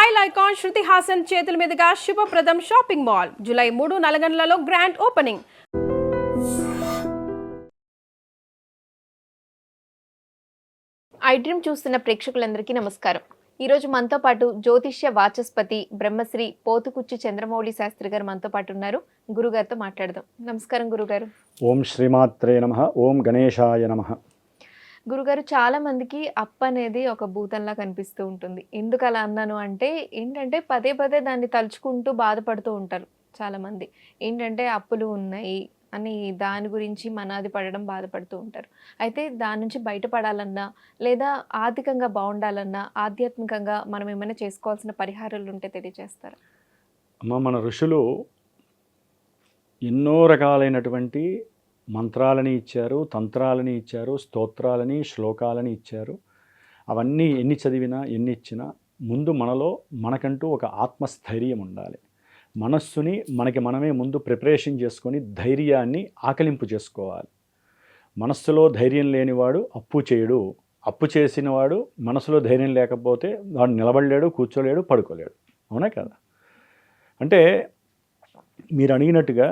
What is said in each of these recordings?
Style icon Shruti Haasan చేతుల మీదుగా Shubhapradam shopping mall July 3 నల్గొండలలో గ్రాండ్ ఓపెనింగ్. ఐ డ్రీమ్ చూస్తున్న ప్రేక్షకులందరికీ నమస్కారం. ఈరోజు మనతో పాటు జ్యోతిష్య వాచస్పతి బ్రహ్మశ్రీ పోతుకుచ్చి చంద్రమౌళి శాస్త్రి గారు మనతో పాటు ఉన్నారు. గురుగారితో మాట్లాడదాం. నమస్కారం గురుగారు. ఓం శ్రీమాత్రే నమః. ఓం గణేశాయ నమః. గురుగారు, చాలా మందికి అప్పు అనేది ఒక భూతంలా కనిపిస్తూ ఉంటుంది. ఎందుకు అలా అన్నాను అంటే ఏంటంటే పదే పదే దాన్ని తలుచుకుంటూ బాధపడుతూ ఉంటారు చాలామంది. ఏంటంటే అప్పులు ఉన్నాయి అని దాని గురించి మనాది పడడం బాధపడుతూ ఉంటారు. అయితే దాని నుంచి బయటపడాలన్నా లేదా ఆర్థికంగా బాగుండాలన్నా ఆధ్యాత్మికంగా మనం ఏమైనా చేసుకోవాల్సిన పరిహారాలు ఉంటే తెలియజేస్తారా? అమ్మ, మన ఋషులు ఎన్నో రకాలైనటువంటి మంత్రాలని ఇచ్చారు, తంత్రాలని ఇచ్చారు, స్తోత్రాలని, శ్లోకాలని ఇచ్చారు. అవన్నీ ఎన్ని చదివినా ఎన్ని ఇచ్చినా ముందు మనకంటూ ఒక ఆత్మస్థైర్యం ఉండాలి. మనస్సుని మనకి మనమే ముందు ప్రిపరేషన్ చేసుకొని ధైర్యాన్ని ఆకలింపు చేసుకోవాలి. మనస్సులో ధైర్యం లేనివాడు అప్పు చేయడు. అప్పు చేసినవాడు మనసులో ధైర్యం లేకపోతే వాడు నిలబడలేడు, కూర్చోలేడు, పడుకోలేడు. అవునా కదా? అంటే మీరు అడిగినట్టుగా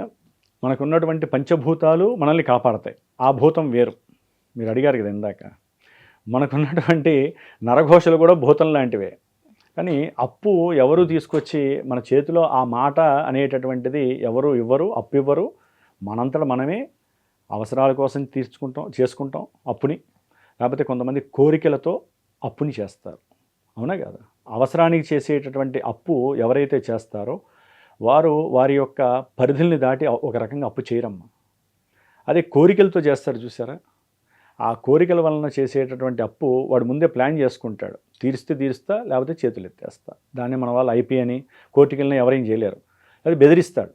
మనకున్నటువంటి పంచభూతాలు మనల్ని కాపాడతాయి. ఆ భూతం వేరు. మీరు అడిగారు కదా ఇందాక. మనకున్నటువంటి నరఘోషలు కూడా భూతం లాంటివే. కానీ అప్పు ఎవరు తీసుకొచ్చి మన చేతిలో ఆ మాట అనేటటువంటిది ఎవరు ఇవ్వరు, అప్పు ఇవ్వరు. మనంతట మనమే అవసరాల కోసం చేసుకుంటాం అప్పుని. లేకపోతే కొంతమంది కోరికలతో అప్పుని చేస్తారు. అవునా కదా? అవసరానికి చేసేటటువంటి అప్పు ఎవరైతే చేస్తారో వారు వారి యొక్క పరిధుల్ని దాటి ఒక రకంగా అప్పు చేయరమ్మా. అదే కోరికలతో చేస్తారు చూసారా? ఆ కోరికల వలన చేసేటటువంటి అప్పు వాడు ముందే ప్లాన్ చేసుకుంటాడు. తీరుస్తా, లేకపోతే చేతులు ఎత్తేస్తా. దాన్ని మన వాళ్ళు ఐపీ అని కోర్టుకెళ్ళినా ఎవరేం చేయలేరు. అది బెదిరిస్తాడు.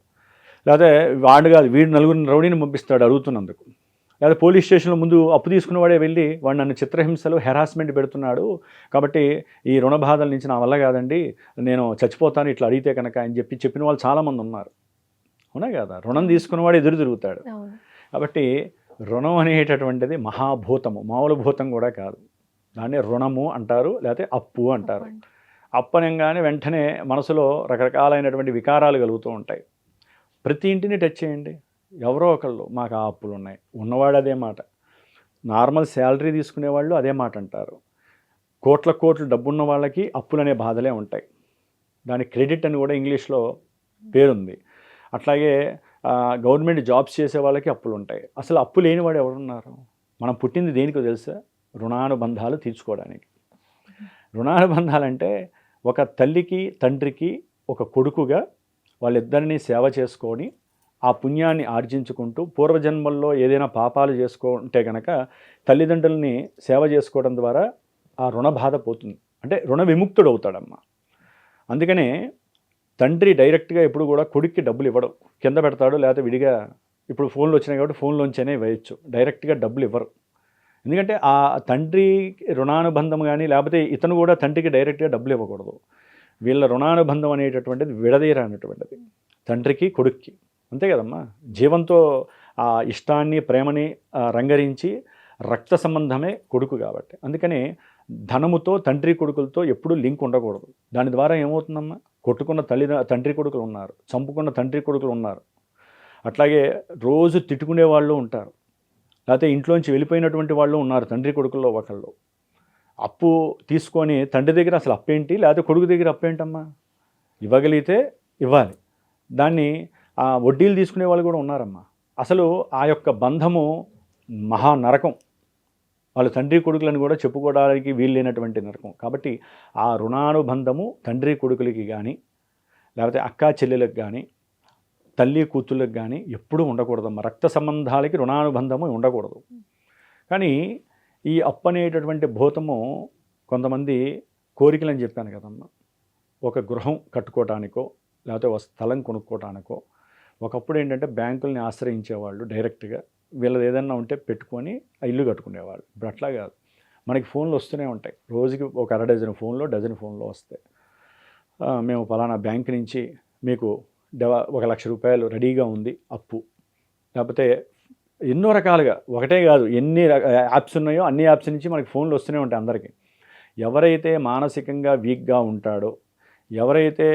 లేకపోతే వాడు కాదు, వీడు నలుగురిని రౌడీని పంపిస్తాడు అడుగుతున్నందుకు. లేదా పోలీస్ స్టేషన్లో ముందు అప్పు తీసుకున్నవాడే వెళ్ళి వాడు నన్ను చిత్రహింసలు, హెరాస్మెంట్ పెడుతున్నాడు, కాబట్టి ఈ రుణ బాధల నుంచి నా వల్ల కాదండి, నేను చచ్చిపోతాను ఇట్లా అడిగితే కనుక అని చెప్పిన వాళ్ళు చాలామంది ఉన్నారు. అవునా కదా? రుణం తీసుకున్నవాడు ఎదురు తిరుగుతాడు. కాబట్టి రుణం అనేటటువంటిది మహాభూతము, మామూలు భూతం కూడా కాదు. దాన్ని రుణము అంటారు, లేకపోతే అప్పు అంటారు. అప్పు అనగానే వెంటనే మనసులో రకరకాలైనటువంటి వికారాలు కలుగుతూ ఉంటాయి. ప్రతి ఇంటిని టచ్ చేయండి. ఎవరో ఒకళ్ళు మాకు ఆ అప్పులు ఉన్నాయి, ఉన్నవాడు అదే మాట. నార్మల్ శాలరీ తీసుకునేవాళ్ళు అదే మాట అంటారు. కోట్ల డబ్బున్న వాళ్ళకి అప్పులు అనే బాధలే ఉంటాయి. దానికి క్రెడిట్ అని కూడా ఇంగ్లీష్లో పేరుంది. అట్లాగే గవర్నమెంట్ జాబ్స్ చేసే వాళ్ళకి అప్పులు ఉంటాయి. అసలు అప్పు లేనివాడు ఎవరున్నారు? మనం పుట్టింది దేనికో తెలుసా? రుణానుబంధాలు తీర్చుకోవడానికి. రుణానుబంధాలంటే ఒక తల్లికి తండ్రికి ఒక కొడుకుగా వాళ్ళిద్దరినీ సేవ చేసుకొని ఆ పుణ్యాన్ని ఆర్జించుకుంటూ పూర్వజన్మల్లో ఏదైనా పాపాలు చేసుకుంటే కనుక తల్లిదండ్రుల్ని సేవ చేసుకోవడం ద్వారా ఆ రుణ బాధ పోతుంది. అంటే రుణ విముక్తుడు అవుతాడమ్మ. అందుకనే తండ్రి డైరెక్ట్గా ఎప్పుడు కూడా కొడుక్కి డబ్బులు ఇవ్వడు, కింద పెడతాడు. లేకపోతే విడిగా ఇప్పుడు ఫోన్లు వచ్చినాయి కాబట్టి ఫోన్లోంచనే వేయచ్చు, డైరెక్ట్గా డబ్బులు ఇవ్వరు. ఎందుకంటే ఆ తండ్రి రుణానుబంధం కానీ లేకపోతే ఇతను కూడా తండ్రికి డైరెక్ట్గా డబ్బులు ఇవ్వకూడదు. వీళ్ళ రుణానుబంధం అనేటటువంటిది విడదీయరానటువంటిది తండ్రికి కొడుక్కి. అంతే కదమ్మా? జీవంతో ఆ ఇష్టాన్ని ప్రేమని రంగరించి రక్త సంబంధమే కొడుకు కాబట్టి. అందుకని ధనముతో తండ్రి కొడుకులతో ఎప్పుడూ లింక్ ఉండకూడదు. దాని ద్వారా ఏమవుతుందమ్మా? కొట్టుకున్న తండ్రి కొడుకులు ఉన్నారు, చంపుకున్న తండ్రి కొడుకులు ఉన్నారు. అట్లాగే రోజు తిట్టుకునే వాళ్ళు ఉంటారు, లేకపోతే ఇంట్లోంచి వెళ్ళిపోయినటువంటి వాళ్ళు ఉన్నారు తండ్రి కొడుకుల్లో ఒకళ్ళు. అప్పు తీసుకొని తండ్రి దగ్గర అసలు అప్పేంటి, లేకపోతే కొడుకు దగ్గర అప్పేంటమ్మా? ఇవ్వగలిగితే ఇవ్వాలి. దాన్ని వడ్డీలు తీసుకునే వాళ్ళు కూడా ఉన్నారమ్మా. అసలు ఆ యొక్క బంధము మహా నరకం. వాళ్ళు తండ్రి కొడుకులను కూడా చెప్పుకోవడానికి వీల్లేనటువంటి నరకం. కాబట్టి ఆ రుణానుబంధము తండ్రి కొడుకులకి కానీ లేకపోతే అక్కా చెల్లెలకు కానీ తల్లి కూతుళ్ళకి కానీ ఎప్పుడూ ఉండకూడదమ్మా. రక్త సంబంధాలకి రుణానుబంధము ఉండకూడదు. కానీ ఈ అప్పు అనేటటువంటి భూతము కొంతమంది కోరికలని చెప్పాను కదమ్మా. ఒక గృహం కట్టుకోవటానికో లేకపోతే ఒక స్థలం కొనుక్కోవటానికో ఒకప్పుడు ఏంటంటే బ్యాంకుల్ని ఆశ్రయించేవాళ్ళు డైరెక్ట్గా. వీళ్ళది ఏదన్నా ఉంటే పెట్టుకొని ఆ ఇల్లు కట్టుకునేవాళ్ళు. ఇప్పుడు అట్లా కాదు. మనకి ఫోన్లు వస్తూనే ఉంటాయి. రోజుకి ఒక డజన్ ఫోన్లో వస్తాయి. మేము ఫలానా బ్యాంక్ నుంచి మీకు 1,00,000 రూపాయలు రెడీగా ఉంది అప్పు. లేకపోతే ఎన్నో రకాలుగా, ఒకటే కాదు ఎన్ని యాప్స్ ఉన్నాయో అన్ని యాప్స్ నుంచి మనకి ఫోన్లు వస్తూనే ఉంటాయి అందరికీ. ఎవరైతే మానసికంగా వీక్గా ఉంటాడో, ఎవరైతే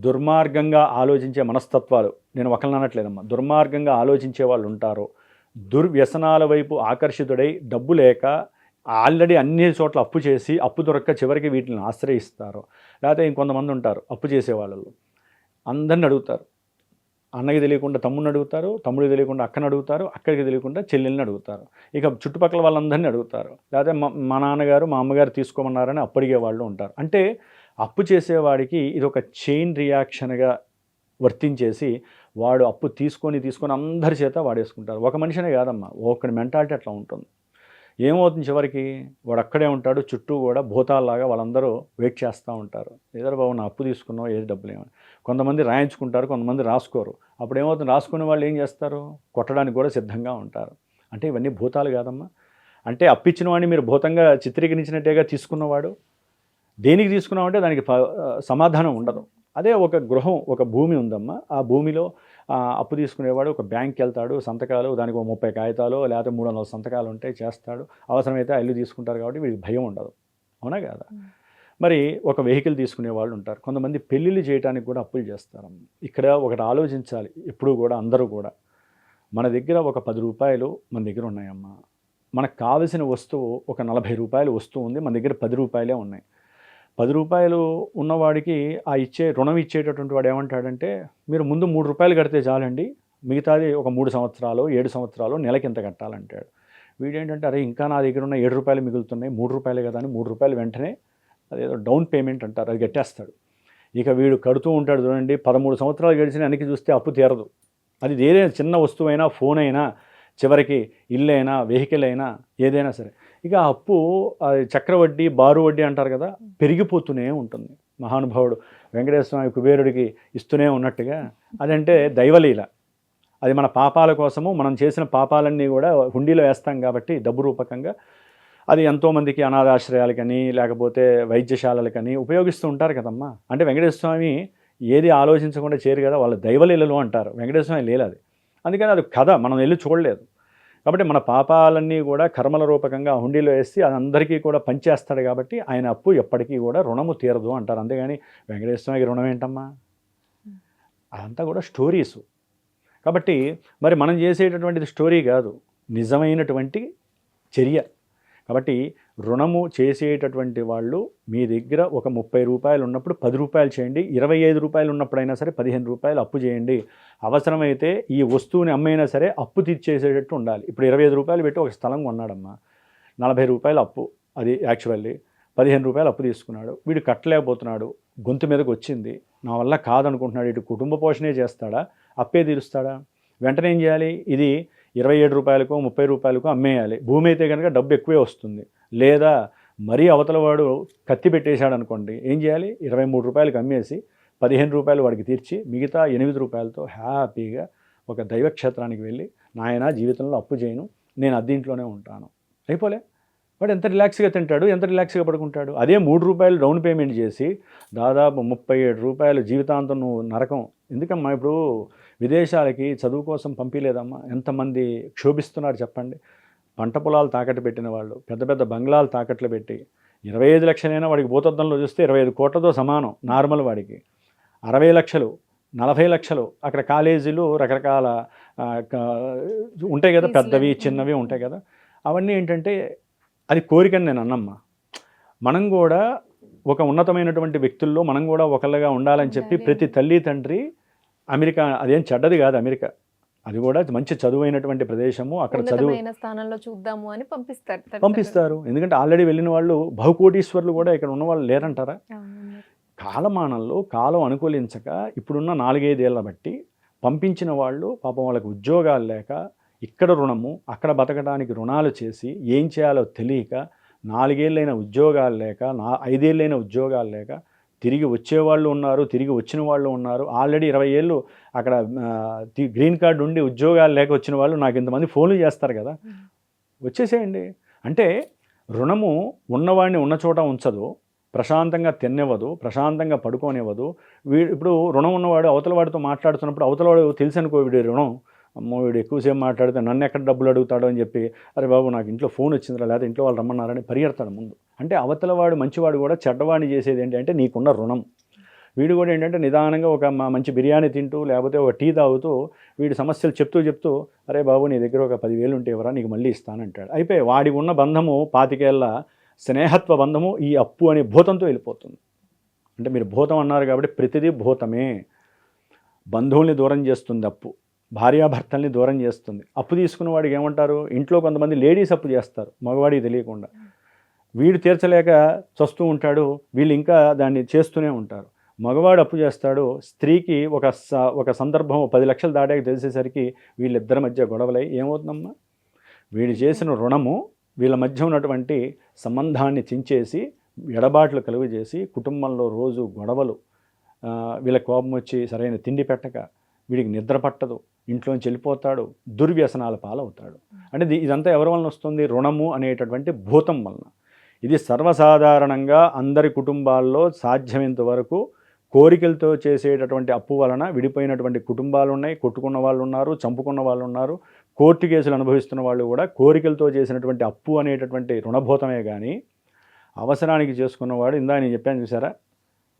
దుర్మార్గంగా ఆలోచించే మనస్తత్వాలు, నేను ఒకళ్ళని అనట్లేదమ్మా, దుర్మార్గంగా ఆలోచించే వాళ్ళు ఉంటారో, దుర్వ్యసనాల వైపు ఆకర్షితుడై డబ్బు లేక ఆల్రెడీ అన్ని చోట్ల అప్పు చేసి అప్పు దొరక్క చివరికి వీటిని ఆశ్రయిస్తారో, లేకపోతే ఇంకొంతమంది ఉంటారు అప్పు చేసే వాళ్ళలో అందరిని అడుగుతారు. అన్నకి తెలియకుండా తమ్ముడిని అడుగుతారు, తమ్ముడికి తెలియకుండా అక్కని అడుగుతారు, అక్కడికి తెలియకుండా చెల్లెల్ని అడుగుతారు, ఇక చుట్టుపక్కల వాళ్ళందరినీ అడుగుతారు, లేకపోతే మా నాన్నగారు మా అమ్మగారు తీసుకోమన్నారని అప్పు అడిగే వాళ్ళు ఉంటారు. అంటే అప్పు చేసేవాడికి ఇది ఒక చైన్ రియాక్షన్గా వర్తించేసి వాడు అప్పు తీసుకొని అందరి చేత వాడేసుకుంటారు. ఒక మనిషినే కాదమ్మా, ఒకటి మెంటాలిటీ అట్లా ఉంటుంది. ఏమవుతుంది చివరికి వాడు అక్కడే ఉంటాడు, చుట్టూ కూడా భూతాల్లాగా వాళ్ళందరూ వెయిట్ చేస్తూ ఉంటారు. ఏదో బాబు నా అప్పు తీసుకున్నావు, ఏది డబ్బులు ఏమని. కొంతమంది రాయించుకుంటారు, కొంతమంది రాసుకోరు. అప్పుడు ఏమవుతుంది, రాసుకునే వాళ్ళు ఏం చేస్తారు, కొట్టడానికి కూడా సిద్ధంగా ఉంటారు. అంటే ఇవన్నీ భూతాలు కాదమ్మా. అంటే అప్పిచ్చిన వాడిని మీరు భూతంగా చిత్రీకరించినట్టేగా తీసుకున్నవాడు. దేనికి తీసుకున్నామంటే దానికి సమాధానం ఉండదు. అదే ఒక గృహం, ఒక భూమి ఉందమ్మా, ఆ భూమిలో అప్పు తీసుకునేవాడు ఒక బ్యాంక్కి వెళ్తాడు, సంతకాలు దానికి 30 కాగితాలు లేకపోతే 300 సంతకాలు ఉంటాయి, చేస్తాడు. అవసరమైతే ఆ ఇల్లు తీసుకుంటారు కాబట్టి వీడికి భయం ఉండదు. అవునా కదా? మరి ఒక వెహికల్ తీసుకునే వాళ్ళు ఉంటారు. కొంతమంది పెళ్ళిళ్ళు చేయడానికి కూడా అప్పులు చేస్తారమ్మ. ఇక్కడ ఒకటి ఆలోచించాలి ఎప్పుడూ కూడా, అందరూ కూడా. మన దగ్గర ఒక 10 రూపాయలు మన దగ్గర ఉన్నాయమ్మా. మనకు కావలసిన వస్తువు ఒక 40 రూపాయలు వస్తువు ఉంది, మన దగ్గర 10 రూపాయలే ఉన్నాయి. 10 రూపాయలు ఉన్నవాడికి రుణం ఇచ్చేటటువంటి వాడు ఏమంటాడంటే, మీరు ముందు 3 రూపాయలు కడితే చాలండి, మిగతాది ఒక 3 సంవత్సరాలు 7 సంవత్సరాలు నెలకి ఎంత కట్టాలంటాడు. వీడేంటంటే, అరే ఇంకా నా దగ్గర ఉన్న 7 రూపాయలు మిగులుతున్నాయి, 3 రూపాయలే కదా అని 3 రూపాయలు వెంటనే అదేదో డౌన్ పేమెంట్ అంటారు, అది కట్టేస్తాడు. ఇక వీడు కడుతూ ఉంటాడు చూడండి, 13 సంవత్సరాలు గడిచిన వెనక్కి చూస్తే అప్పు తీరదు. అది ఏదైనా చిన్న వస్తువైనా, ఫోన్ అయినా, చివరికి ఇల్లు అయినా, వెహికల్ అయినా, ఏదైనా సరే. ఇక అప్పు చక్రవడ్డీ, బారు వడ్డీ అంటారు కదా, పెరిగిపోతూనే ఉంటుంది. మహానుభావుడు వెంకటేశ్వర స్వామి కుబేరుడికి ఇస్తూనే ఉన్నట్టుగా అదంటే దైవలీల. అది మన పాపాల కోసము, మనం చేసిన పాపాలన్నీ కూడా హుండీలో వేస్తాం కాబట్టి డబ్బు రూపకంగా అది ఎంతోమందికి అనాథాశ్రయాలకని లేకపోతే వైద్యశాలలకని ఉపయోగిస్తూ ఉంటారు కదమ్మా. అంటే వెంకటేశ్వర స్వామి ఏది ఆలోచించకుండా చేయరు కదా, వాళ్ళ దైవలీలలు అంటారు. వెంకటేశ్వర స్వామి లీల అది. అందుకని అది కథ మనం వెళ్ళి చూడలేదు. కాబట్టి మన పాపాలన్నీ కూడా కర్మల రూపకంగా హుండీలో వేసి అది అందరికీ కూడా పంచేస్తాడు. కాబట్టి ఆయన అప్పు ఎప్పటికీ కూడా రుణము తీరదు అంటారు. అంతేగాని వెంకటేశ్వర స్వామికి రుణం ఏంటమ్మా, అదంతా కూడా స్టోరీసు. కాబట్టి మరి మనం చేసేటటువంటిది స్టోరీ కాదు, నిజమైనటువంటి చర్య. కాబట్టి రుణము చేసేటటువంటి వాళ్ళు మీ దగ్గర ఒక 30 రూపాయలు ఉన్నప్పుడు 10 రూపాయలు చేయండి, 25 రూపాయలు ఉన్నప్పుడైనా సరే 15 రూపాయలు అప్పు చేయండి. అవసరమైతే ఈ వస్తువుని అమ్మైనా సరే అప్పు తీర్చేసేటట్టు ఉండాలి. ఇప్పుడు 25 రూపాయలు పెట్టి ఒక స్థలం కొన్నాడమ్మా, 40 రూపాయలు అప్పు, అది యాక్చువల్లీ 15 రూపాయలు అప్పు తీసుకున్నాడు. వీడు కట్టలేకపోతున్నాడు, గొంతు మీదకి వచ్చింది, నా వల్ల కాదనుకుంటున్నాడు. ఇటు కుటుంబ పోషణే చేస్తాడా, అప్పే తీరుస్తాడా? వెంటనే ఏం చేయాలి, ఇది 27 రూపాయలకో 30 రూపాయలకో అమ్మేయాలి. భూమి అయితే కనుక డబ్బు ఎక్కువే వస్తుంది. లేదా మరీ అవతల వాడు కత్తి పెట్టేశాడు అనుకోండి, ఏం చేయాలి, 23 రూపాయలకి అమ్మేసి 15 రూపాయలు వాడికి తీర్చి మిగతా 8 రూపాయలతో హ్యాపీగా ఒక దైవక్షేత్రానికి వెళ్ళి, నాయన జీవితంలో అప్పు చేయను, నేను అద్దీంట్లోనే ఉంటాను, అయిపోలే. వాడు ఎంత రిలాక్స్గా తింటాడు, ఎంత రిలాక్స్గా పడుకుంటాడు. అదే 3 రూపాయలు డౌన్ పేమెంట్ చేసి దాదాపు 37 రూపాయలు జీవితాంతం నువ్వు నరకం. ఎందుకమ్మా ఇప్పుడు విదేశాలకి చదువు కోసం పంపించలేదమ్మా, ఎంతమంది క్షోభిస్తున్నారు చెప్పండి. పంట పొలాలు తాకట్టు పెట్టిన వాళ్ళు, పెద్ద పెద్ద బంగ్లాలు తాకట్లు పెట్టి 25 లక్షలైనా వాడికి భూతద్దంలో చూస్తే 25 కోట్లతో సమానం. నార్మల్ వాడికి 60 లక్షలు 40 లక్షలు. అక్కడ కాలేజీలు రకరకాల ఉంటాయి కదా, పెద్దవి చిన్నవి ఉంటాయి కదా. అవన్నీ ఏంటంటే అది కోరికని నేను అన్నమ్మా. మనం కూడా ఒక ఉన్నతమైనటువంటి వ్యక్తుల్లో మనం కూడా ఒకళ్ళగా ఉండాలని చెప్పి ప్రతి తల్లి తండ్రి, అమెరికా అదేం చెడ్డది కాదు, అమెరికా అది కూడా మంచి చదువైనటువంటి ప్రదేశము, అక్కడ చదువు స్థానంలో చూద్దాము అని పంపిస్తారు. ఎందుకంటే ఆల్రెడీ వెళ్ళిన వాళ్ళు బహుకోటీశ్వర్లు కూడా ఇక్కడ ఉన్న వాళ్ళు లేరంటారా? కాలమానంలో కాలం అనుకూలించక ఇప్పుడున్న 4-5 ఏళ్ళ బట్టి పంపించిన వాళ్ళు పాపం వాళ్ళకి ఉద్యోగాలు లేక, ఇక్కడ రుణము అక్కడ బతకడానికి రుణాలు చేసి ఏం చేయాలో తెలియక 4 ఏళ్ళైన ఉద్యోగాలు లేక 5 ఏళ్ళైన ఉద్యోగాలు లేక తిరిగి వచ్చేవాళ్ళు ఉన్నారు, తిరిగి వచ్చిన వాళ్ళు ఉన్నారు. ఆల్రెడీ 20 ఏళ్ళు అక్కడ గ్రీన్ కార్డు ఉండి ఉద్యోగాలు లేక వచ్చిన వాళ్ళు నాకు ఇంతమంది ఫోన్లు చేస్తారు కదా, వచ్చేసేయండి. అంటే రుణము ఉన్నవాడిని ఉన్న చోట ఉంచదు, ప్రశాంతంగా తినివ్వదు, ప్రశాంతంగా పడుకోనివ్వదు. ఇప్పుడు రుణం ఉన్నవాడు అవతల వాడితో మాట్లాడుతున్నప్పుడు అవతలవాడు తెలుసు అనుకో, వీడి రుణం, అమ్మో వీడు ఎక్కువసేపు మాట్లాడితే నన్ను ఎక్కడ డబ్బులు అడుగుతాడో అని చెప్పి, అరే బాబు నాకు ఇంట్లో ఫోన్ వచ్చిందిరా, లేదా ఇంట్లో వాళ్ళు రమ్మన్నారని పరిగెడతాడు ముందు. అంటే అవతల వాడు మంచివాడు కూడా చెడ్డవాడిని చేసేది ఏంటి అంటే నీకున్న రుణం. వీడు కూడా ఏంటంటే నిదానంగా ఒక మంచి బిర్యానీ తింటూ లేకపోతే ఒక టీ తాగుతూ వీడి సమస్యలు చెప్తూ అరే బాబు నీ దగ్గర ఒక 10,000 ఉంటే ఎవరా నీకు మళ్ళీ ఇస్తానంటాడు. అయిపోయి వాడి ఉన్న బంధము 25 ఏళ్ల స్నేహత్వ బంధము ఈ అప్పు అనే భూతంతో వెళ్ళిపోతుంది. అంటే మీరు భూతం అన్నారు కాబట్టి ప్రతిదీ భూతమే. బంధువుల్ని దూరం చేస్తుంది అప్పు, భార్యాభర్తల్ని దూరం చేస్తుంది. అప్పు తీసుకున్న వాడికి ఏమంటారు, ఇంట్లో కొంతమంది లేడీస్ అప్పు చేస్తారు మగవాడికి తెలియకుండా. వీడు తీర్చలేక చస్తూ ఉంటాడు, వీళ్ళు ఇంకా దాన్ని చేస్తూనే ఉంటారు. మగవాడు అప్పు చేస్తాడు, స్త్రీకి ఒక సందర్భం 10 లక్షలు దాటాక తెలిసేసరికి వీళ్ళిద్దరి మధ్య గొడవలై ఏమవుతుందమ్మా, వీడు చేసిన రుణము వీళ్ళ మధ్య ఉన్నటువంటి సంబంధాన్ని చించేసి ఎడబాట్లు కలుగు చేసి కుటుంబంలో రోజు గొడవలు, వీళ్ళ కోపం వచ్చి సరైన తిండి పెట్టక వీడికి నిద్ర పట్టదు, ఇంట్లోంచి వెళ్ళిపోతాడు, దుర్వ్యసనాల పాలవుతాడు. అంటే ఇదంతా ఎవరి వలన వస్తుంది, రుణము అనేటటువంటి భూతం వలన. ఇది సర్వసాధారణంగా అందరి కుటుంబాల్లో సాధ్యమైనంత వరకు కోరికలతో చేసేటటువంటి అప్పు వలన విడిపోయినటువంటి కుటుంబాలు ఉన్నాయి, కొట్టుకున్న వాళ్ళు ఉన్నారు, చంపుకున్న వాళ్ళు ఉన్నారు, కోర్టు కేసులు అనుభవిస్తున్న వాళ్ళు కూడా కోరికలతో చేసినటువంటి అప్పు అనేటటువంటి రుణభూతమే. కానీ అవసరానికి చేసుకున్నవాడు, ఇందా నేను చెప్పాను చూసారా,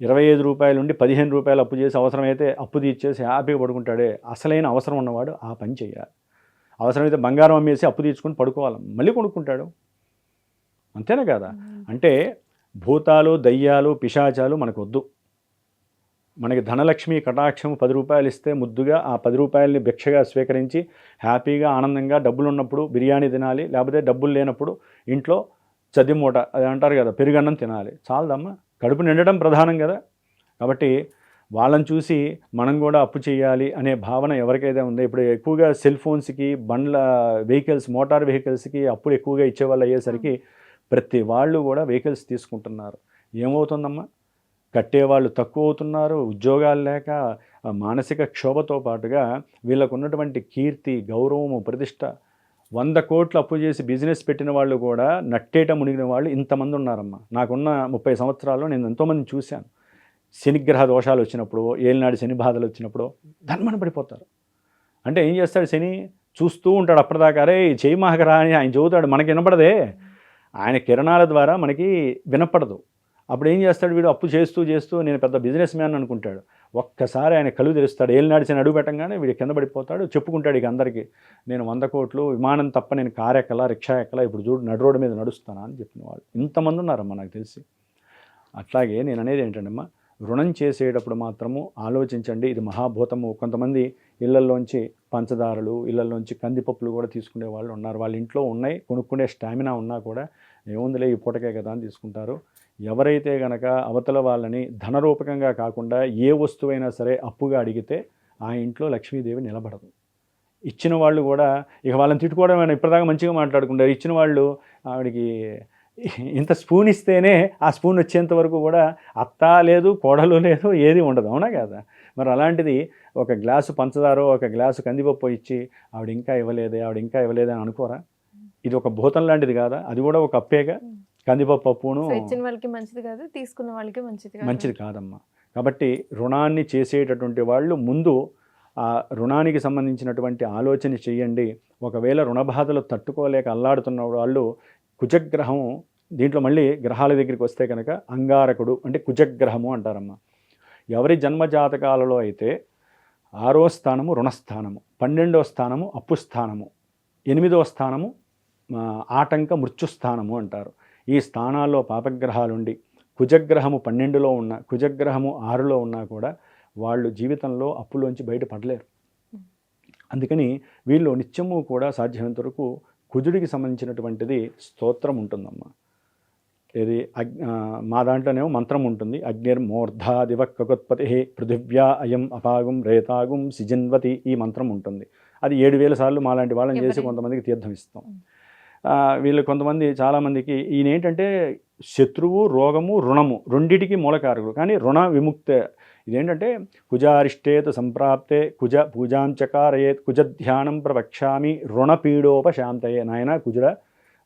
25 రూపాయల నుండి 15 రూపాయలు అప్పు చేసి అవసరమైతే అప్పు తీర్చేసి హ్యాపీగా పడుకుంటాడే, అసలైన అవసరం ఉన్నవాడు ఆ పని చేయాలి. అవసరమైతే బంగారం అమ్మేసి అప్పు తీర్చుకొని పడుకోవాలి, మళ్ళీ కొనుక్కుంటాడు. అంతేనా కదా? అంటే భూతాలు, దయ్యాలు, పిశాచాలు మనకు వద్దు. మనకి ధనలక్ష్మి కటాక్షం 10 రూపాయలు ఇస్తే ముద్దుగా ఆ 10 రూపాయలని భిక్షగా స్వీకరించి హ్యాపీగా ఆనందంగా డబ్బులు ఉన్నప్పుడు బిర్యానీ తినాలి, లేకపోతే డబ్బులు లేనప్పుడు ఇంట్లో చది మూట అది అంటారు కదా, పెరుగన్నం తినాలి. చాలదమ్మా, కడుపు నిండడం ప్రధానం కదా. కాబట్టి వాళ్ళని చూసి మనం కూడా అప్పు చేయాలి అనే భావన ఎవరికైతే ఉందో, ఇప్పుడు ఎక్కువగా సెల్ ఫోన్స్కి, బండ్ల వెహికల్స్, మోటార్ వెహికల్స్కి అప్పులు ఎక్కువగా ఇచ్చేవాళ్ళు అయ్యేసరికి ప్రతి వాళ్ళు కూడా వెహికల్స్ తీసుకుంటున్నారు. ఏమవుతుందమ్మా, కట్టేవాళ్ళు తక్కువ అవుతున్నారు, ఉద్యోగాలు లేక మానసిక క్షోభతో పాటుగా వీళ్ళకు ఉన్నటువంటి కీర్తి, గౌరవము, ప్రతిష్ట, 100 కోట్లు అప్పు చేసి బిజినెస్ పెట్టిన వాళ్ళు కూడా నట్టేట మునిగిన వాళ్ళు ఇంతమంది ఉన్నారమ్మా. నాకున్న 30 సంవత్సరాల్లో నేను ఎంతోమందిని చూశాను. శనిగ్రహ దోషాలు వచ్చినప్పుడు, ఏలినాడు శని బాధలు వచ్చినప్పుడు ధన్మన పడిపోతారు. అంటే ఏం చేస్తాడు శని, చూస్తూ ఉంటాడు అప్పటిదాకా, అరే చేయి మహకరా అని ఆయన చెబుతాడు, మనకి వినపడదే, ఆయన కిరణాల ద్వారా మనకి వినపడదు. అప్పుడు ఏం చేస్తాడు వీడు, అప్పు చేస్తూ నేను పెద్ద బిజినెస్ మ్యాన్ అనుకుంటాడు. ఒక్కసారి ఆయన కళ్ళు తెరుస్తాడు, ఏలినాడు శని అడుగు పెట్టంగానే వీడు కింద పడిపోతాడు. చెప్పుకుంటాడు ఇక అందరికీ, నేను 100 కోట్లు విమానం తప్ప నేను కారు ఎక్కలా, రిక్షా ఎక్కలా, ఇప్పుడు చూడు నడు రోడ్డు మీద నడుస్తానా అని చెప్పిన వాళ్ళు ఇంతమంది ఉన్నారమ్మా నాకు తెలిసి. అట్లాగే నేను అనేది ఏంటంటమ్మా, రుణం చేసేటప్పుడు మాత్రము ఆలోచించండి, ఇది మహాభూతము. కొంతమంది ఇళ్లల్లోంచి పంచదారలు, ఇళ్లల్లోంచి కందిపప్పులు కూడా తీసుకునే వాళ్ళు ఉన్నారు. వాళ్ళ ఇంట్లో ఉన్నాయి, కొనుక్కునే స్టామినా ఉన్నా కూడా ఏముందిలే ఈ పూటకే కదా అని తీసుకుంటారు. ఎవరైతే గనక అవతల వాళ్ళని ధనరూపకంగా కాకుండా ఏ వస్తువైనా సరే అప్పుగా అడిగితే ఆ ఇంట్లో లక్ష్మీదేవి నిలబడదు. ఇచ్చిన వాళ్ళు కూడా ఇక వాళ్ళని తిట్టుకోవడం ఇప్పటిదాకా మంచిగా మాట్లాడుకుంటారు. ఇచ్చిన వాళ్ళు ఆవిడికి ఇంత స్పూన్ ఇస్తేనే ఆ స్పూన్ వచ్చేంత వరకు కూడా అత్త లేదు, కోడలు లేదు, ఏది ఉండదు. అవునా కదా? మరి అలాంటిది ఒక గ్లాసు పంచదారో ఒక గ్లాసు కందిపప్పు ఇచ్చి ఆవిడ ఇంకా ఇవ్వలేదే అని అనుకోరా? ఇది ఒక భూతం లాంటిది కాదా? అది కూడా ఒక అప్పేగా. కందిపప్పు అప్పును ఇచ్చిన వాళ్ళకి మంచిది కాదు, తీసుకున్న వాళ్ళకి మంచిది కాదమ్మా. కాబట్టి రుణాన్ని చేసేటటువంటి వాళ్ళు ముందు ఆ రుణానికి సంబంధించినటువంటి ఆలోచన చేయండి. ఒకవేళ రుణ బాధలు తట్టుకోలేక అల్లాడుతున్న వాళ్ళు కుజగ్రహం, దీంట్లో మళ్ళీ గ్రహాల దగ్గరికి వస్తే కనుక అంగారకుడు అంటే కుజగ్రహము అంటారమ్మా. ఎవరి జన్మజాతకాలలో అయితే 6వ స్థానము రుణస్థానము, 12వ స్థానము అప్పు స్థానము, 8వ స్థానము ఆటంక మృత్యుస్థానము అంటారు. ఈ స్థానాల్లో పాపగ్రహాలుండి కుజగ్రహము 12లో ఉన్న, కుజగ్రహము 6లో ఉన్నా కూడా వాళ్ళు జీవితంలో అప్పులోంచి బయటపడలేరు. అందుకని వీళ్ళు నిత్యము కూడా సాధ్యమైనంత వరకు కుజుడికి సంబంధించినటువంటిది స్తోత్రం ఉంటుందమ్మా. ఇది మా దాంట్లోనేమో మంత్రం ఉంటుంది, అగ్నిర్మూర్ధాదివ కకుత్పతి పృథివ్యా అయం అపాగుం రేతాగుం సిజన్వతి, ఈ మంత్రం ఉంటుంది. అది 7000 సార్లు మాలాంటి వాళ్ళని చేసి కొంతమందికి తీర్థం ఇస్తాం. వీళ్ళు కొంతమంది చాలామందికి ఈయన ఏంటంటే శత్రువు, రోగము, రుణము రెండిటికి మూలకారకుడు. కానీ రుణ విముక్తే ఇదేంటంటే కుజారిష్టేతు సంప్రాప్తే కుజ పూజాంచకారయేత్ కుజ ధ్యానం ప్రవక్ష్యామి రుణపీడోపశాంతయే. నాయన కుజుడ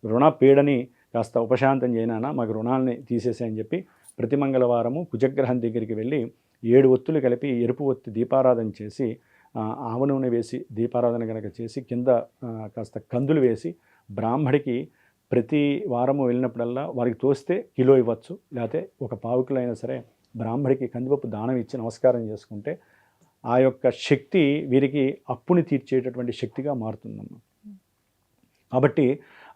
రుణపీడని కాస్త ఉపశాంతం చేయనా, మాకు రుణాలని తీసేసాయని చెప్పి ప్రతి మంగళవారము కుజగ్రహం దగ్గరికి వెళ్ళి 7 ఒత్తులు కలిపి ఎరుపు ఒత్తి దీపారాధన చేసి ఆవ నూనె వేసి దీపారాధన కనుక చేసి కింద కాస్త కందులు వేసి బ్రాహ్మడికి ప్రతి వారము వెళ్ళినప్పుడల్లా వారికి తోస్తే కిలో ఇవ్వచ్చు, లేకపోతే ఒక 1/4 కిలో అయినా సరే బ్రాహ్మడికి కందిపప్పు దానం ఇచ్చి నమస్కారం చేసుకుంటే ఆ యొక్క శక్తి వీరికి అప్పుని తీర్చేటటువంటి శక్తిగా మారుతుందమ్మా. కాబట్టి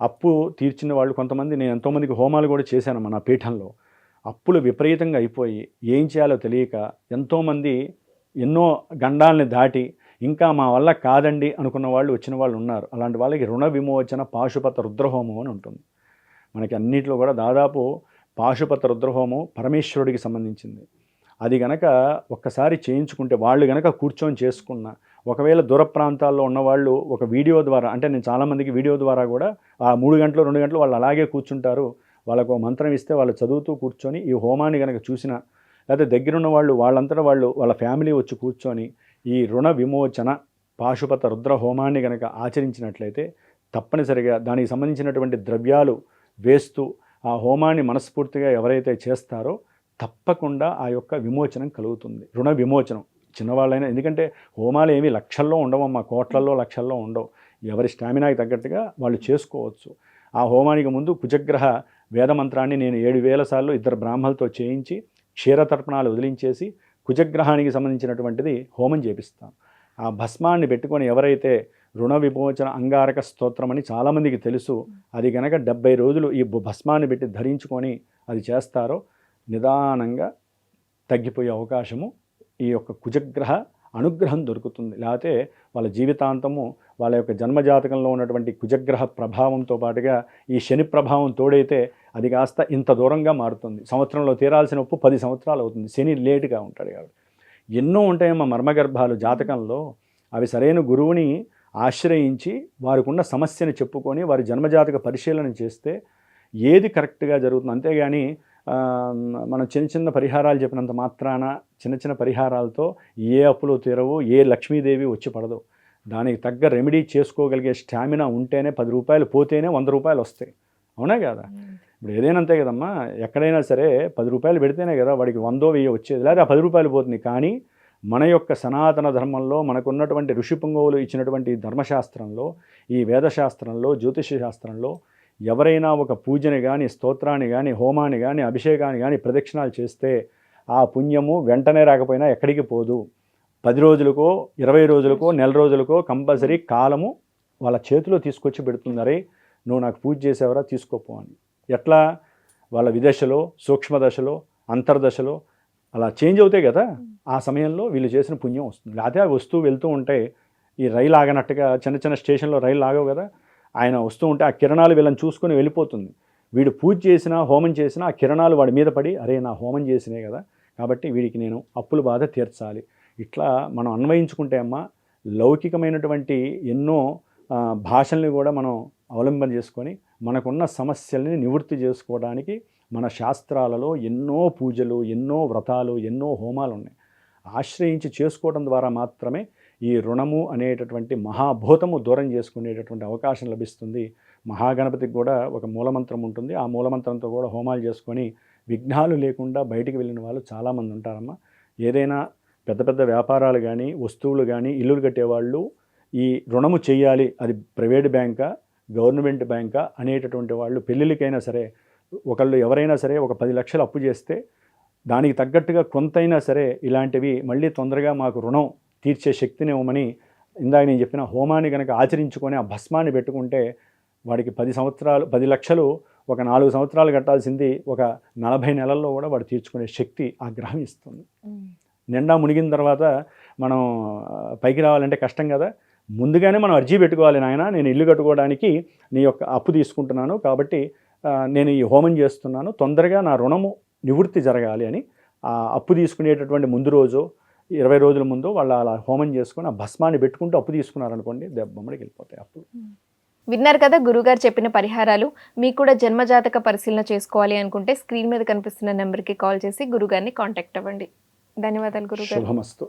అప్పు తీర్చిన వాళ్ళు కొంతమంది, నేను ఎంతోమందికి హోమాలు కూడా చేశానమ్మా నా పీఠంలో. అప్పులు విపరీతంగా అయిపోయి ఏం చేయాలో తెలియక ఎంతోమంది ఎన్నో గండాలని దాటి ఇంకా మా వల్ల కాదండి అనుకున్న వాళ్ళు వచ్చిన వాళ్ళు ఉన్నారు. అలాంటి వాళ్ళకి రుణ విమోచన పాశుపత రుద్రహోమం అని ఉంటుంది. మనకి అన్నింటిలో కూడా దాదాపు పాశుపత రుద్రహోమం పరమేశ్వరుడికి సంబంధించింది. అది గనక ఒక్కసారి చేయించుకుంటే వాళ్ళు గనక కూర్చొని చేసుకున్న, ఒకవేళ దూర ప్రాంతాల్లో ఉన్నవాళ్ళు ఒక వీడియో ద్వారా, అంటే నేను చాలామందికి వీడియో ద్వారా కూడా ఆ 3 గంటలు 2 గంటలు వాళ్ళు అలాగే కూర్చుంటారు. వాళ్ళకు మంత్రం ఇస్తే వాళ్ళు చదువుతూ కూర్చొని ఈ హోమాన్ని కనుక చూసిన, లేకపోతే దగ్గరున్న వాళ్ళు వాళ్ళంతటా వాళ్ళు వాళ్ళ ఫ్యామిలీ వచ్చి కూర్చొని ఈ రుణ విమోచన పాశుపత రుద్ర హోమాన్ని కనుక ఆచరించినట్లయితే తప్పనిసరిగా దానికి సంబంధించినటువంటి ద్రవ్యాలు వేస్తూ ఆ హోమాన్ని మనస్ఫూర్తిగా ఎవరైతే చేస్తారో తప్పకుండా ఆ యొక్క విమోచనం కలుగుతుంది. రుణ విమోచనం చిన్నవాళ్ళైనా, ఎందుకంటే హోమాలు ఏమీ లక్షల్లో ఉండవమ్మా, కోట్లల్లో లక్షల్లో ఉండవు. ఎవరి స్టామినాకి తగ్గట్టుగా వాళ్ళు చేసుకోవచ్చు. ఆ హోమానికి ముందు కుజగ్రహ వేదమంత్రాన్ని నేను 7000 సార్లు 2 బ్రాహ్మలతో చేయించి క్షీరతర్పణాలు వదిలించేసి కుజగ్రహానికి సంబంధించినటువంటిది హోమం చేపిస్తాం. ఆ భస్మాన్ని పెట్టుకొని ఎవరైతే రుణ విమోచన అంగారక స్తోత్రం అని చాలామందికి తెలుసు, అది కనుక 70 రోజులు ఈ భస్మాన్ని పెట్టి ధరించుకొని అది చేస్తారో నిదానంగా తగ్గిపోయే అవకాశము ఈ యొక్క కుజగ్రహ అనుగ్రహం దొరుకుతుంది. లేకపోతే వాళ్ళ జీవితాంతము వాళ్ళ యొక్క జన్మజాతకంలో ఉన్నటువంటి కుజగ్రహ ప్రభావంతో పాటుగా ఈ శని ప్రభావం తోడైతే అది కాస్త ఇంత దూరంగా మారుతుంది. సంవత్సరంలో తీరాల్సిన ఉప్పు 10 సంవత్సరాలు అవుతుంది. శని లేటుగా ఉంటాడు కాబట్టి ఎన్నో ఉంటాయమ్మా మర్మగర్భాలు జాతకంలో. అవి సరైన గురువుని ఆశ్రయించి వారికి ఉన్న సమస్యని చెప్పుకొని వారి జన్మజాతక పరిశీలన చేస్తే ఏది కరెక్ట్గా జరుగుతుంది. అంతేగాని మనం చిన్న చిన్న పరిహారాలు చెప్పినంత మాత్రాన, చిన్న చిన్న పరిహారాలతో ఏ అప్పులు తీరవు, ఏ లక్ష్మీదేవి వచ్చి పడదు. దానికి తగ్గ రెమెడీ చేసుకోగలిగే స్టామినా ఉంటేనే 10 రూపాయలు పోతేనే 100 రూపాయలు వస్తాయి. అవునా కదా? ఇప్పుడు ఏదైనా అంతే కదమ్మా, ఎక్కడైనా సరే 10 రూపాయలు పెడితేనే కదా వాడికి 100 1000 వచ్చేది, లేదా 10 రూపాయలు పోతుంది. కానీ మన యొక్క సనాతన ధర్మంలో మనకున్నటువంటి ఋషి పుంగవులు ఇచ్చినటువంటి ధర్మశాస్త్రంలో, ఈ వేదశాస్త్రంలో, జ్యోతిష శాస్త్రంలో ఎవరైనా ఒక పూజని కానీ, స్తోత్రాన్ని కానీ, హోమాన్ని కానీ, అభిషేకాన్ని కానీ ప్రదక్షిణాలు చేస్తే ఆ పుణ్యము వెంటనే రాకపోయినా ఎక్కడికి పోదు. 10 రోజులకో 20 రోజులకో నెల రోజులకో కంపల్సరీ కాలము వాళ్ళ చేతిలో తీసుకొచ్చి పెడుతుందరే, నువ్వు నాకు పూజ చేసేవరా తీసుకోపో అని. ఎట్లా? వాళ్ళ విదశలో, సూక్ష్మదశలో, అంతర్దశలో అలా చేంజ్ అవుతాయి కదా, ఆ సమయంలో వీళ్ళు చేసిన పుణ్యం వస్తుంది. లేకపోతే అవి వస్తూ వెళ్తూ ఉంటే ఈ రైలు ఆగనట్టుగా చిన్న చిన్న స్టేషన్లో రైలు ఆగవు కదా, ఆయన వస్తూ ఉంటే ఆ కిరణాలు వీళ్ళని చూసుకొని వెళ్ళిపోతుంది. వీడు పూజ చేసినా హోమం చేసినా ఆ కిరణాలు వాడి మీద పడి, అరే నా హోమం చేసినే కదా కాబట్టి వీడికి నేను అప్పుల బాధ తీర్చాలి. ఇట్లా మనం అన్వయించుకుంటే అమ్మ లౌకికమైనటువంటి ఎన్నో భాషల్ని కూడా మనం అవలంబన చేసుకొని మనకున్న సమస్యల్ని నివృత్తి చేసుకోవడానికి మన శాస్త్రాలలో ఎన్నో పూజలు, ఎన్నో వ్రతాలు, ఎన్నో హోమాలు ఉన్నాయి. ఆశ్రయించి చేసుకోవడం ద్వారా మాత్రమే ఈ రుణము అనేటటువంటి మహాభూతము దూరం చేసుకునేటటువంటి అవకాశం లభిస్తుంది. మహాగణపతికి కూడా ఒక మూలమంత్రం ఉంటుంది. ఆ మూలమంత్రంతో కూడా హోమాలు చేసుకొని విఘ్నాలు లేకుండా బయటికి వెళ్ళిన వాళ్ళు చాలామంది ఉంటారమ్మా. ఏదైనా పెద్ద పెద్ద వ్యాపారాలు కానీ, వస్తువులు కానీ, ఇల్లులు కట్టేవాళ్ళు ఈ రుణము చేయాలి, అది ప్రైవేట్ బ్యాంకా గవర్నమెంట్ బ్యాంకా అనేటటువంటి వాళ్ళు పెళ్ళిళ్ళకైనా సరే ఒకళ్ళు ఎవరైనా సరే ఒక 10 లక్షలు అప్పు చేస్తే దానికి తగ్గట్టుగా కొంతైనా సరే ఇలాంటివి మళ్ళీ తొందరగా మాకు రుణం తీర్చే శక్తిని ఇవ్వమని ఇందాక నేను చెప్పిన హోమాన్ని కనుక ఆచరించుకొని ఆ భస్మాన్ని పెట్టుకుంటే వాడికి 10 లక్షలు ఒక 4 సంవత్సరాలు కట్టాల్సింది ఒక 40 నెలల్లో కూడా వాడు తీర్చుకునే శక్తి ఆ గ్రహం ఇస్తుంది. నిండా మునిగిన తర్వాత మనం పైకి రావాలంటే కష్టం కదా, ముందుగానే మనం అర్జీ పెట్టుకోవాలి, నాయన నేను ఇల్లు కట్టుకోవడానికి నీ యొక్క అప్పు తీసుకుంటున్నాను కాబట్టి నేను ఈ హోమం చేస్తున్నాను, తొందరగా నా రుణము నివృత్తి జరగాలి అని ఆ అప్పు తీసుకునేటటువంటి ముందు రోజు 20 రోజుల ముందు వాళ్ళు అలా హోమం చేసుకొని ఆ భస్మాన్ని పెట్టుకుంటూ అప్పు తీసుకున్నారనుకోండి దెబ్బమ్మడికి వెళ్ళిపోతాయి అప్పులు. విన్నారు కదా గురుగారు చెప్పిన పరిహారాలు. మీకు కూడా జన్మజాతక పరిశీలన చేసుకోవాలి అనుకుంటే స్క్రీన్ మీద కనిపిస్తున్న నెంబర్కి కాల్ చేసి గురుగారిని కాంటాక్ట్ అవ్వండి. ధన్యవాదాలు గురుగారు. శుభమస్తు.